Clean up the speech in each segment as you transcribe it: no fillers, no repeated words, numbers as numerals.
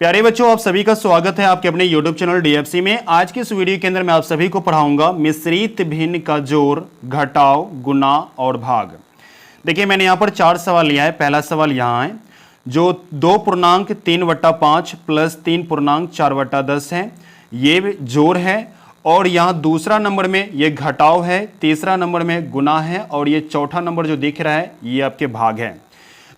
प्यारे बच्चों, आप सभी का स्वागत है आपके अपने YouTube चैनल DFC में। आज की इस वीडियो के अंदर मैं आप सभी को पढ़ाऊंगा मिश्रित भिन्न का जोड़, घटाव, गुणा और भाग। देखिए, मैंने यहाँ पर 4 सवाल लिया है। पहला सवाल यहाँ है जो 2.3/5 प्लस 3.4/10 है, ये जोड़ है। और यहाँ दूसरा नंबर में ये घटाव है, तीसरा नंबर में गुणा है और ये चौथा नंबर जो दिख रहा है ये आपके भाग है।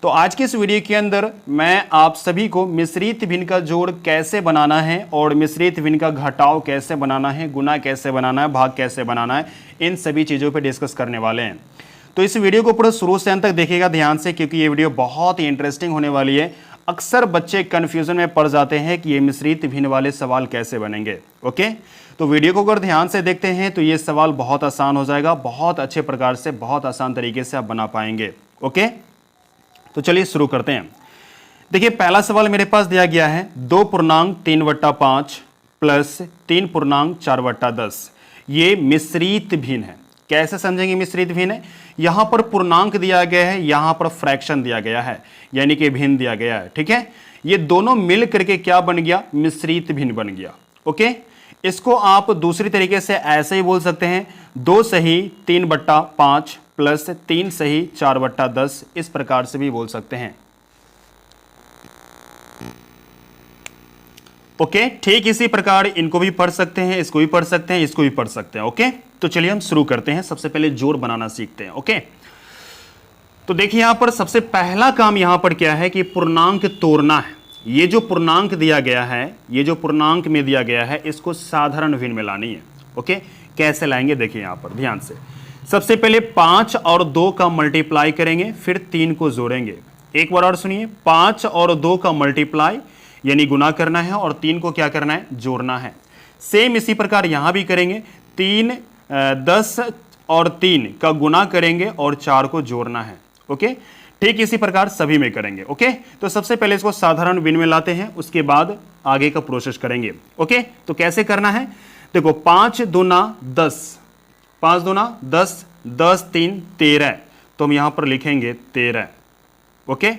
तो आज की इस वीडियो के अंदर मैं आप सभी को मिश्रित भिन्न का जोड़ कैसे बनाना है और मिश्रित भिन्न का घटाव कैसे बनाना है, गुणा कैसे बनाना है, भाग कैसे बनाना है, इन सभी चीज़ों पे डिस्कस करने वाले हैं। तो इस वीडियो को पूरा शुरू से अंत तक देखिएगा ध्यान से, क्योंकि ये वीडियो बहुत ही इंटरेस्टिंग होने वाली है। अक्सर बच्चे कन्फ्यूजन में पड़ जाते हैं कि ये मिश्रित भिन्न वाले सवाल कैसे बनेंगे। ओके, तो वीडियो को अगर ध्यान से देखते हैं तो ये सवाल बहुत आसान हो जाएगा, बहुत अच्छे प्रकार से, बहुत आसान तरीके से आप बना पाएंगे। ओके, तो चलिए शुरू करते हैं। देखिए, पहला सवाल मेरे पास दिया गया है 2.3/5 प्लस 3.4/10। ये मिश्रित भिन्न है। कैसे समझेंगे मिश्रित भिन्न है? यहां पर पूर्णांक दिया गया है, यहां पर फ्रैक्शन दिया गया है, यानी कि भिन्न दिया गया है। ठीक है, ये दोनों मिल करके क्या बन गया? मिश्रित भिन्न बन गया। ओके, इसको आप दूसरी तरीके से ऐसे ही बोल सकते हैं 2 सही 3/5 प्लस 3 सही 4/10, इस प्रकार से भी बोल सकते हैं। ओके, ठीक इसी प्रकार इनको भी पढ़ सकते हैं, इसको भी पढ़ सकते हैं, इसको भी पढ़ सकते हैं। ओके, तो चलिए हम शुरू करते हैं। सबसे पहले जोड़ बनाना सीखते हैं। ओके, तो देखिए यहां पर सबसे पहला काम यहां पर क्या है कि पूर्णांक तोड़ना है। ये जो पूर्णांक दिया गया है, ये जो पूर्णांक में दिया गया है, इसको साधारण भिन्न में लानी है। ओके, कैसे लाएंगे देखिए यहां पर ध्यान से। सबसे पहले 5 और 2 का मल्टीप्लाई करेंगे, फिर 3 को जोड़ेंगे। एक बार और सुनिए, 5 और 2 का मल्टीप्लाई यानी गुना करना है और 3 को क्या करना है? जोड़ना है। सेम इसी प्रकार यहां भी करेंगे। 10 और 3 का गुना करेंगे और 4 को जोड़ना है। ओके, ठीक इसी प्रकार सभी में करेंगे। ओके, तो सबसे पहले इसको साधारण भिन्न में लाते हैं, उसके बाद आगे का प्रोसेस करेंगे। ओके, तो कैसे करना है? देखो, 5 दूना 10, 5 दूना 10, 10 3 13, तो हम यहां पर लिखेंगे 13। ओके,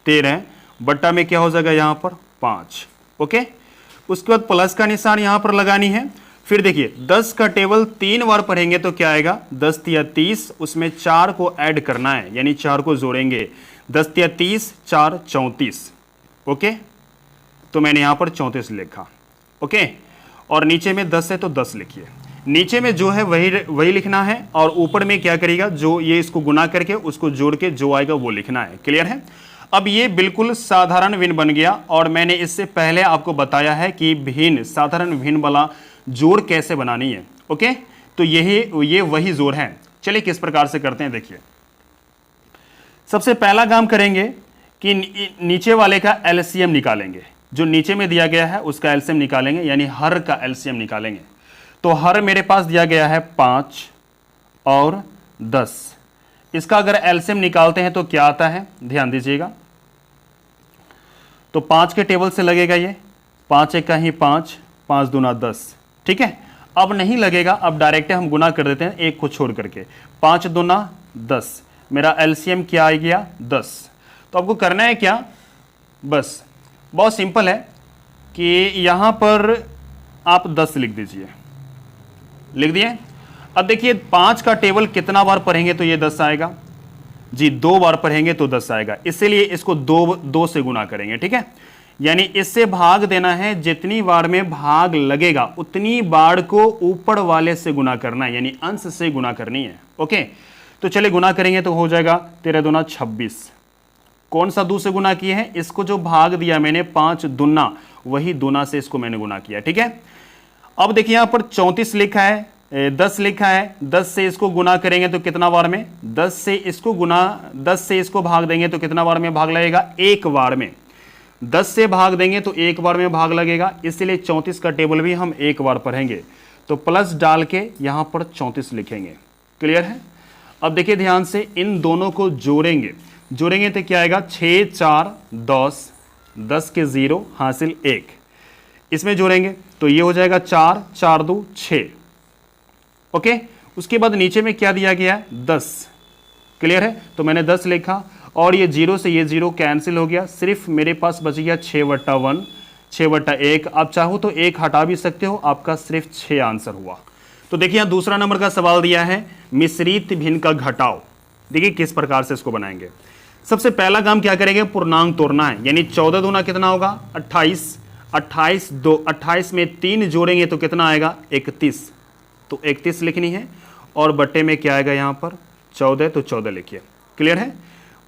13 बट्टा में क्या हो जाएगा यहां पर? 5। ओके, उसके बाद प्लस का निशान यहां पर लगानी है। फिर देखिए 10 का टेबल 3 बार पढ़ेंगे तो क्या आएगा? 10 तिया 30, उसमें 4 को ऐड करना है, यानी 4 को जोड़ेंगे। 10 तिया 30, 4 34। ओके, तो मैंने यहां पर 34 लिखा। ओके, और नीचे में 10 है तो 10 लिखिए। नीचे में जो है वही लिखना है, और ऊपर में क्या करिएगा? जो ये इसको गुना करके उसको जोड़ के जो आएगा वो लिखना है। क्लियर है? अब ये बिल्कुल साधारण भिन्न बन गया, और मैंने इससे पहले आपको बताया है कि भिन्न, साधारण भिन्न वाला जोड़ कैसे बनानी है। ओके, तो ये वही जोड़ है। चलिए किस प्रकार से करते हैं देखिए। सबसे पहला काम करेंगे कि नीचे वाले का एलसीएम निकालेंगे। जो नीचे में दिया गया है उसका एलसीएम निकालेंगे, यानी हर का एलसीएम निकालेंगे। तो हर मेरे पास दिया गया है 5 और 10। इसका अगर एलसीएम निकालते हैं तो क्या आता है? ध्यान दीजिएगा। तो 5 के टेबल से लगेगा ये 5 एक का ही 5, 5 दूना 10। ठीक है, अब नहीं लगेगा, अब डायरेक्ट हम गुना कर देते हैं एक को छोड़ करके। 5 दूना 10, मेरा एलसीएम क्या आ गया? 10। तो आपको करना है क्या? बस बहुत सिंपल है कि यहां पर आप 10 लिख दीजिए। लिख दिए? अब देखिए 5 का टेबल कितना बार पढ़ेंगे तो ये 10 आएगा जी, 2 बार पढ़ेंगे तो 10 आएगा, इसीलिए इसको 2 से गुना करेंगे। ठीक है, यानी इससे भाग देना है, जितनी बार में भाग लगेगा उतनी बार को ऊपर वाले से गुना करना है, यानी अंश से गुना करनी है। ओके, तो चलिए गुना करेंगे तो हो जाएगा 13 दूना 26। कौन सा 2 से गुना किए हैं? इसको जो भाग दिया मैंने 5 दूना, वही दूना से इसको मैंने गुना किया। ठीक है, अब देखिए यहां पर 34 लिखा है, 10 लिखा है। 10 से इसको गुना करेंगे तो कितना बार में? 10 से इसको भाग देंगे तो कितना बार में भाग लगेगा? एक बार में। 10 से भाग देंगे तो एक बार में भाग लगेगा, इसलिए 34 का टेबल भी हम एक बार पढ़ेंगे। तो प्लस डाल के यहां पर 34 लिखेंगे। क्लियर है? अब देखिए ध्यान से, इन दोनों को जोड़ेंगे तो क्या आएगा? 6 4 10, 10 के 0 हासिल 1। इसमें जोड़ेंगे तो ये हो जाएगा 4 4 2 6। ओके, उसके बाद नीचे में क्या दिया गया है? 10। क्लियर है? तो मैंने 10 लिखा, और ये 0 से ये 0 कैंसिल हो गया, सिर्फ मेरे पास बच गया 6/1, 6/1। आप चाहो तो 1 हटा भी सकते हो, आपका सिर्फ 6 आंसर हुआ। तो देखिए यहाँ दूसरा नंबर का सवाल दिया है मिश्रित भिन्न का घटाओ। देखिए किस प्रकार से इसको बनाएंगे। सबसे पहला काम क्या करेंगे, पूर्णांक तोड़ना है, यानी 14 दूना कितना होगा 28, 28 में 3 जोड़ेंगे तो कितना आएगा 31, तो 31 लिखनी है। और बट्टे में क्या आएगा यहाँ पर 14, तो 14 लिखिए। क्लियर है।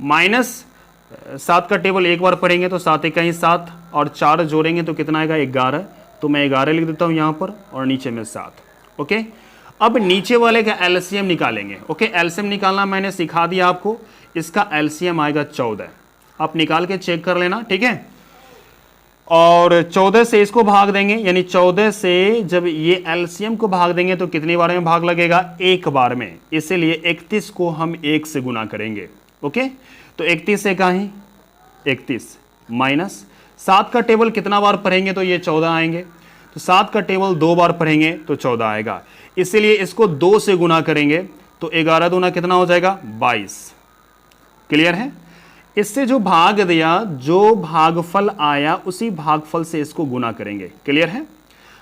-7 का टेबल एक बार पढ़ेंगे तो 7 × 7 और 4 जोड़ेंगे तो कितना आएगा 11, तो मैं 11 लिख देता हूँ यहाँ पर और नीचे में 7। ओके, अब नीचे वाले का एलसीएम निकालेंगे। ओके, एलसीएम निकालना मैंने सिखा दिया आपको, इसका एलसीएम आएगा 14, आप निकाल के चेक कर लेना, ठीक है। और 14 से इसको भाग देंगे, यानी 14 से जब ये एलसीएम को भाग देंगे तो कितनी बार में भाग लगेगा, एक बार में, इसीलिए 31 को हम 1 से गुना करेंगे। ओके, तो 31 से कहीं 31 माइनस 7 का टेबल कितना बार पढ़ेंगे तो ये 14 आएंगे, तो 7 का टेबल 2 बार पढ़ेंगे तो 14 आएगा, इसीलिए इसको 2 से गुना करेंगे तो 11 दूना कितना हो जाएगा 22। क्लियर है। इससे जो भाग दिया, जो भागफल आया उसी भागफल से इसको गुना करेंगे। क्लियर है।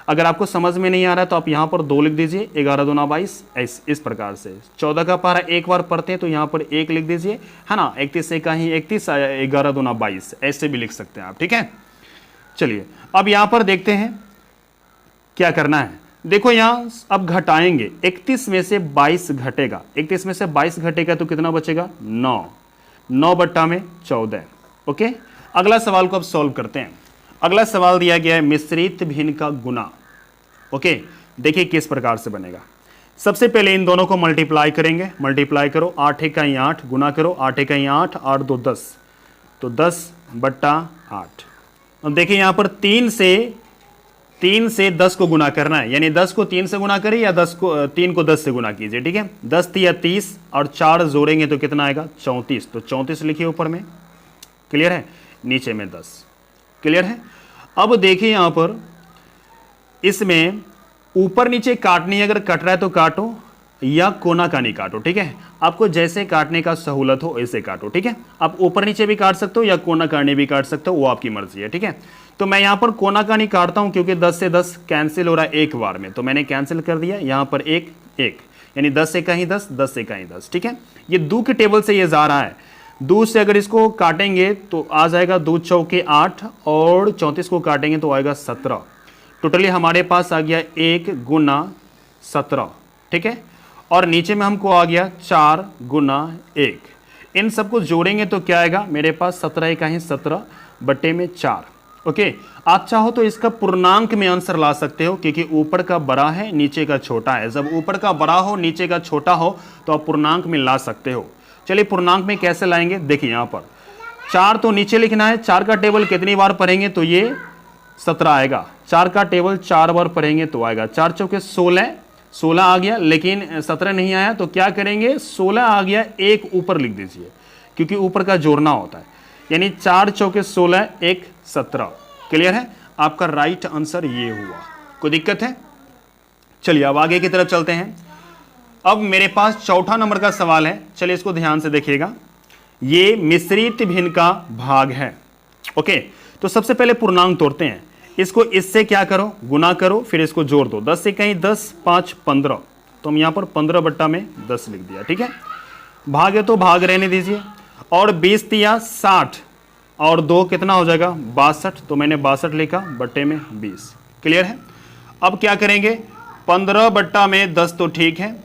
अगर आपको समझ में नहीं आ रहा है तो आप यहाँ पर 2 लिख दीजिए, 11 दूना 22, इस प्रकार से। 14 का पारा एक बार पढ़ते हैं तो यहाँ पर 1 लिख दीजिए, है ना। 31 से कहीं 31, 11 दूना 22, ऐसे भी लिख सकते हैं आप, ठीक है। चलिए अब यहाँ पर देखते हैं क्या करना है। देखो यहाँ अब घटाएंगे, 31 में से 22 घटेगा, 31 में से 22 घटेगा तो कितना बचेगा 9, 9/14। ओके, अगला सवाल को अब सॉल्व करते हैं। अगला सवाल दिया गया है मिश्रित भिन्न का गुना। ओके, देखिए किस प्रकार से बनेगा। सबसे पहले इन दोनों को मल्टीप्लाई करेंगे, मल्टीप्लाई करो, 8 × 8 गुना करो, 8 × 8 8 2 10, तो 10/8। अब देखिए यहाँ पर 3 से 10 को गुना करना है, यानी 10 को 3 से गुना करें या 3 को 10 से गुना कीजिए, ठीक है। 10 × 30 और 4 जोड़ेंगे तो कितना आएगा 34, तो 34 लिखिए ऊपर में। क्लियर है, नीचे में 10। क्लियर है। अब देखिए यहाँ पर इसमें ऊपर नीचे काटनी है, अगर कट रहा है तो काटो या कोना का नहीं काटो, ठीक है। आपको जैसे काटने का सहूलत हो ऐसे काटो, ठीक है। आप ऊपर नीचे भी काट सकते हो या कोना काटने भी काट सकते हो, वो आपकी मर्जी है, ठीक है। तो मैं यहाँ पर कोना का नहीं काटता हूँ क्योंकि 10 से 10 कैंसिल हो रहा है एक बार में, तो मैंने कैंसिल कर दिया। यहाँ पर 1 1, यानी 10 से कहीं 10, 10 से कहीं 10, ठीक है। ये 2 के टेबल से ये जा रहा है, 2 से अगर इसको काटेंगे तो आ जाएगा 2 चौके 8 और 34 को काटेंगे तो आएगा 17। टोटली हमारे पास आ गया 1 × 17, ठीक है। और नीचे में हमको आ गया 4 × 1। इन सबको जोड़ेंगे तो क्या आएगा मेरे पास 17 कहीं 17/4। ओके, आप चाहो तो इसका पूर्णांक में आंसर ला सकते हो क्योंकि ऊपर का बड़ा है नीचे का छोटा है। जब ऊपर का बड़ा हो नीचे का छोटा हो तो आप पूर्णांक में ला सकते हो। चलिए पूर्णांक में कैसे लाएंगे, देखिए यहाँ पर 4 तो नीचे लिखना है, 4 का टेबल कितनी बार पढ़ेंगे तो ये 17 आएगा। 4 का टेबल 4 बार पढ़ेंगे तो आएगा 4 चौके 16, 16 आ गया, लेकिन 17 नहीं आया तो क्या करेंगे 16 आ गया, 1 ऊपर लिख दीजिए क्योंकि ऊपर का जोड़ना होता है, यानी 4 चौके 16, 1 17। क्लियर है, आपका राइट आंसर ये हुआ। कोई दिक्कत है। चलिए अब आगे की तरफ चलते हैं। अब मेरे पास चौथा नंबर का सवाल है, चलिए इसको ध्यान से देखिएगा। ये मिश्रित भिन्न का भाग है। ओके, तो सबसे पहले पूर्णांक तोड़ते हैं। इसको इससे क्या करो गुना करो, फिर इसको जोड़ दो। 10 से कहीं 10, 5 15, तो हम यहाँ पर 15/10 लिख दिया, ठीक है। भाग है तो भाग रहने दीजिए। और 20 × 60 और 2 कितना हो जाएगा 62, तो मैंने 62 लिखा, बट्टे में 20। क्लियर है। अब क्या करेंगे 15/10 तो ठीक है।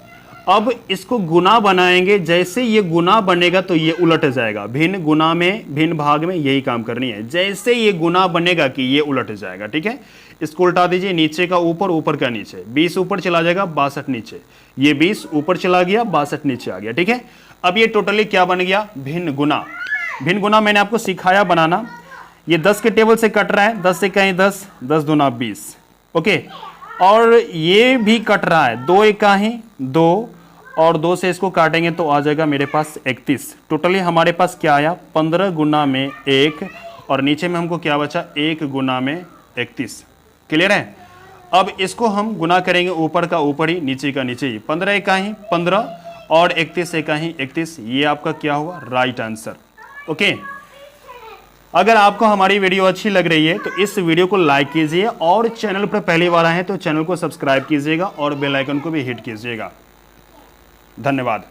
अब इसको गुना बनाएंगे, जैसे ये गुना बनेगा तो ये उलट जाएगा। भिन्न गुना में भिन्न भाग में यही काम करनी है, जैसे ये गुना बनेगा कि ये उलट जाएगा, ठीक है। इसको उल्टा दीजिए, नीचे का ऊपर, ऊपर का नीचे। 20 ऊपर चला जाएगा, 62 नीचे। ये 20 ऊपर चला गया, 62 नीचे आ गया, ठीक है। अब ये टोटली क्या बन गया भिन्न गुना। भिन्न गुना मैंने आपको सिखाया बनाना। ये 10 के टेबल से कट रहा है, 10 से कहीं 10, 10 दूना 20। ओके, और ये भी कट रहा है, 2 1 कहीं 2 और 2 से इसको काटेंगे तो आ जाएगा मेरे पास 31। टोटली हमारे पास क्या आया 15 गुना में 1 और नीचे में हमको क्या बचा 1 गुना में 31। क्लियर है। अब इसको हम गुना करेंगे, ऊपर का ऊपर ही नीचे का नीचे ही। 15 1 कहीं 15 और 31 1 कहीं 31, ये आपका क्या हुआ राइट आंसर। ओके। अगर आपको हमारी वीडियो अच्छी लग रही है तो इस वीडियो को लाइक कीजिए और चैनल पर पहली बार आए हैं तो चैनल को सब्सक्राइब कीजिएगा और बेल आइकन को भी हिट कीजिएगा। धन्यवाद।